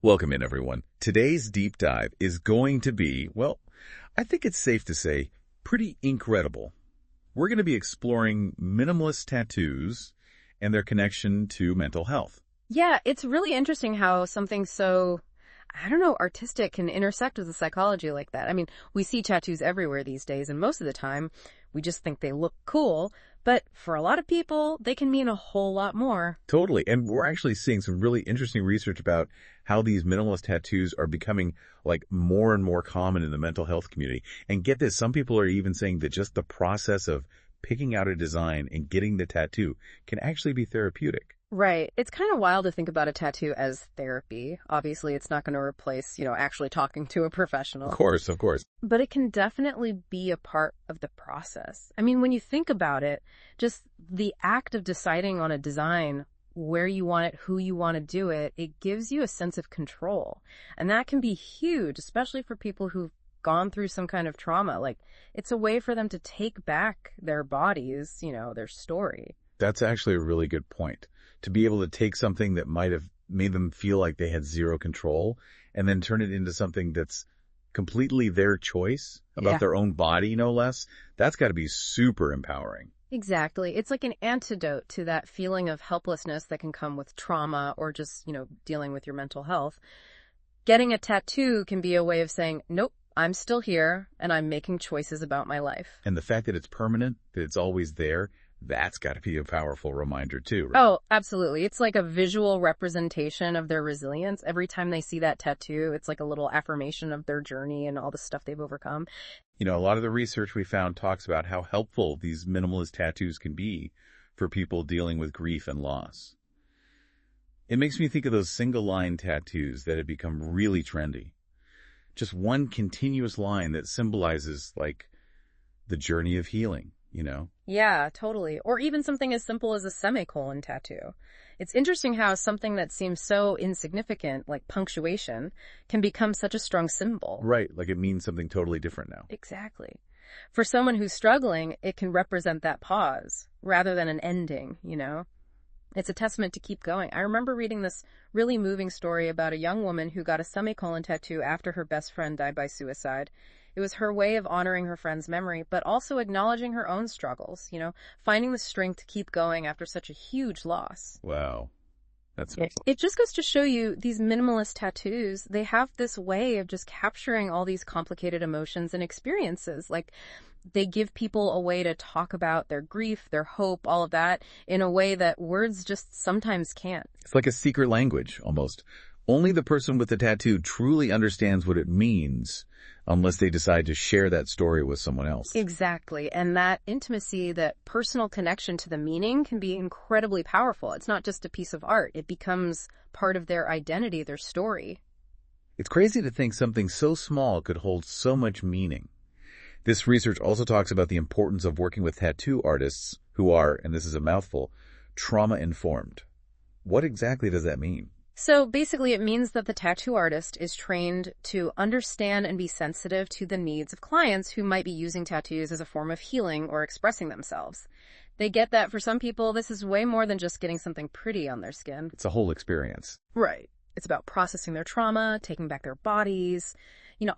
Welcome in, everyone. Today's deep dive is going to be, well, I think it's safe to say, pretty incredible. We're going to be exploring minimalist tattoos and their connection to mental health. Yeah, it's really interesting how something so, artistic can intersect with the psychology like that. I mean, we see tattoos everywhere these days, and most of the time, we just think they look cool. But for a lot of people, they can mean a whole lot more. Totally. And we're actually seeing some really interesting research about how these minimalist tattoos are becoming like more and more common in the mental health community. And get this, some people are even saying that just the process of picking out a design and getting the tattoo can actually be therapeutic. Right. It's kind of wild to think about a tattoo as therapy. Obviously, it's not going to replace, actually talking to a professional. Of course, of course. But it can definitely be a part of the process. I mean, when you think about it, just the act of deciding on a design, where you want it, who you want to do it, it gives you a sense of control. And that can be huge, especially for people who've gone through some kind of trauma. Like, it's a way for them to take back their bodies, their story. That's actually a really good point. To be able to take something that might have made them feel like they had zero control and then turn it into something that's completely their choice about their own body, no less, that's got to be super empowering. Exactly. It's like an antidote to that feeling of helplessness that can come with trauma or just, dealing with your mental health. Getting a tattoo can be a way of saying, nope, I'm still here and I'm making choices about my life. And the fact that it's permanent, that it's always there, that's got to be a powerful reminder too, right? Oh, absolutely. It's like a visual representation of their resilience. Every time they see that tattoo, it's like a little affirmation of their journey and all the stuff they've overcome. A lot of the research we found talks about how helpful these minimalist tattoos can be for people dealing with grief and loss. It makes me think of those single line tattoos that have become really trendy. Just one continuous line that symbolizes like the journey of healing. Yeah, totally. Or even something as simple as a semicolon tattoo. It's interesting how something that seems so insignificant, like punctuation, can become such a strong symbol. Right, like it means something totally different now. Exactly. For someone who's struggling, it can represent that pause rather than an ending, It's a testament to keep going. I remember reading this really moving story about a young woman who got a semicolon tattoo after her best friend died by suicide. It was her way of honoring her friend's memory, but also acknowledging her own struggles, finding the strength to keep going after such a huge loss. Wow. That's It just goes to show you these minimalist tattoos, they have this way of just capturing all these complicated emotions and experiences. Like, they give people a way to talk about their grief, their hope, all of that in a way that words just sometimes can't. It's like a secret language, almost. Only the person with the tattoo truly understands what it means unless they decide to share that story with someone else. Exactly. And that intimacy, that personal connection to the meaning can be incredibly powerful. It's not just a piece of art. It becomes part of their identity, their story. It's crazy to think something so small could hold so much meaning. This research also talks about the importance of working with tattoo artists who are, and this is a mouthful, trauma-informed. What exactly does that mean? So basically, it means that the tattoo artist is trained to understand and be sensitive to the needs of clients who might be using tattoos as a form of healing or expressing themselves. They get that for some people, this is way more than just getting something pretty on their skin. It's a whole experience. Right. It's about processing their trauma, taking back their bodies,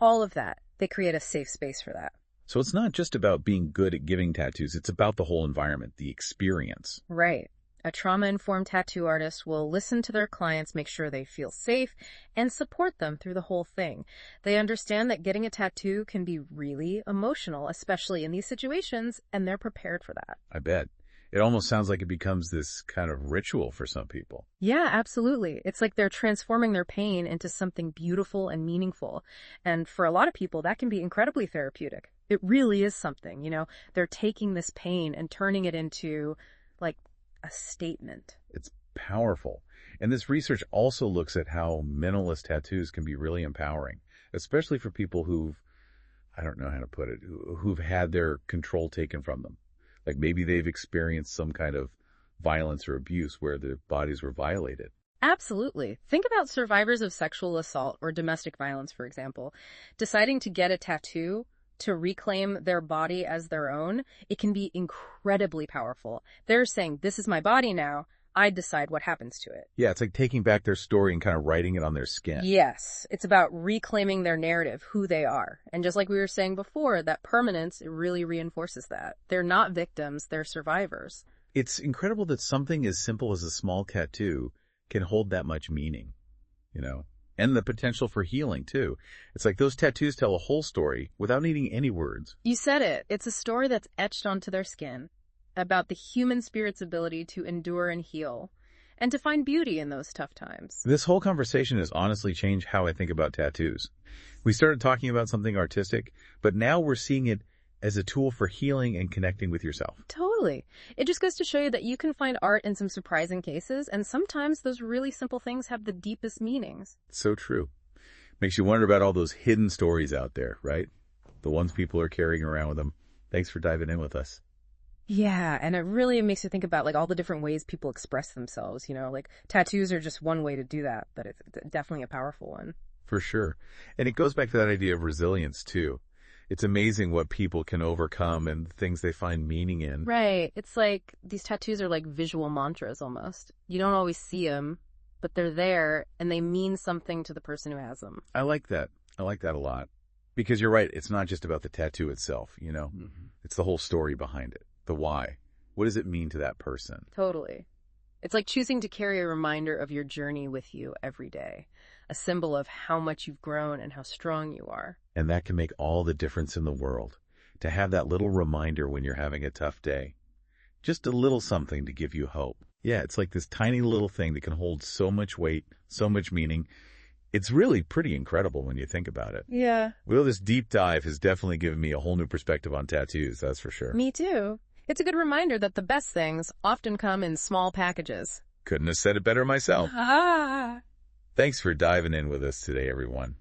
all of that. They create a safe space for that. So it's not just about being good at giving tattoos, it's about the whole environment, the experience. Right. A trauma-informed tattoo artist will listen to their clients, make sure they feel safe, and support them through the whole thing. They understand that getting a tattoo can be really emotional, especially in these situations, and they're prepared for that. I bet. It almost sounds like it becomes this kind of ritual for some people. Yeah, absolutely. It's like they're transforming their pain into something beautiful and meaningful. And for a lot of people, that can be incredibly therapeutic. It really is something, They're taking this pain and turning it into, like, a statement. It's powerful. And this research also looks at how minimalist tattoos can be really empowering, especially for people who've, I don't know how to put it, who've had their control taken from them. Like maybe they've experienced some kind of violence or abuse where their bodies were violated. Absolutely. Think about survivors of sexual assault or domestic violence, for example. Deciding to get a tattoo to reclaim their body as their own, it can be incredibly powerful. They're saying, this is my body now. I decide what happens to it. Yeah, it's like taking back their story and kind of writing it on their skin. Yes, it's about reclaiming their narrative, who they are. And just like we were saying before, that permanence, it really reinforces that. They're not victims, they're survivors. It's incredible that something as simple as a small tattoo can hold that much meaning, you know, and the potential for healing, too. It's like those tattoos tell a whole story without needing any words. You said it. It's a story that's etched onto their skin about the human spirit's ability to endure and heal and to find beauty in those tough times. This whole conversation has honestly changed how I think about tattoos. We started talking about something artistic, but now we're seeing it as a tool for healing and connecting with yourself. Totally. It just goes to show you that you can find art in some surprising cases, and sometimes those really simple things have the deepest meanings. So true. Makes you wonder about all those hidden stories out there, right? The ones people are carrying around with them. Thanks for diving in with us. Yeah, and it really makes you think about like all the different ways people express themselves, like tattoos are just one way to do that, but it's definitely a powerful one. For sure. And it goes back to that idea of resilience, too. It's amazing what people can overcome and things they find meaning in. Right. It's like these tattoos are like visual mantras almost. You don't always see them, but they're there and they mean something to the person who has them. I like that. I like that a lot. Because you're right, it's not just about the tattoo itself, It's the whole story behind it. The why. What does it mean to that person? Totally. It's like choosing to carry a reminder of your journey with you every day. A symbol of how much you've grown and how strong you are. And that can make all the difference in the world. To have that little reminder when you're having a tough day. Just a little something to give you hope. Yeah, it's like this tiny little thing that can hold so much weight, so much meaning. It's really pretty incredible when you think about it. Yeah. Well, this deep dive has definitely given me a whole new perspective on tattoos, that's for sure. Me too. It's a good reminder that the best things often come in small packages. Couldn't have said it better myself. Ah. Thanks for diving in with us today, everyone.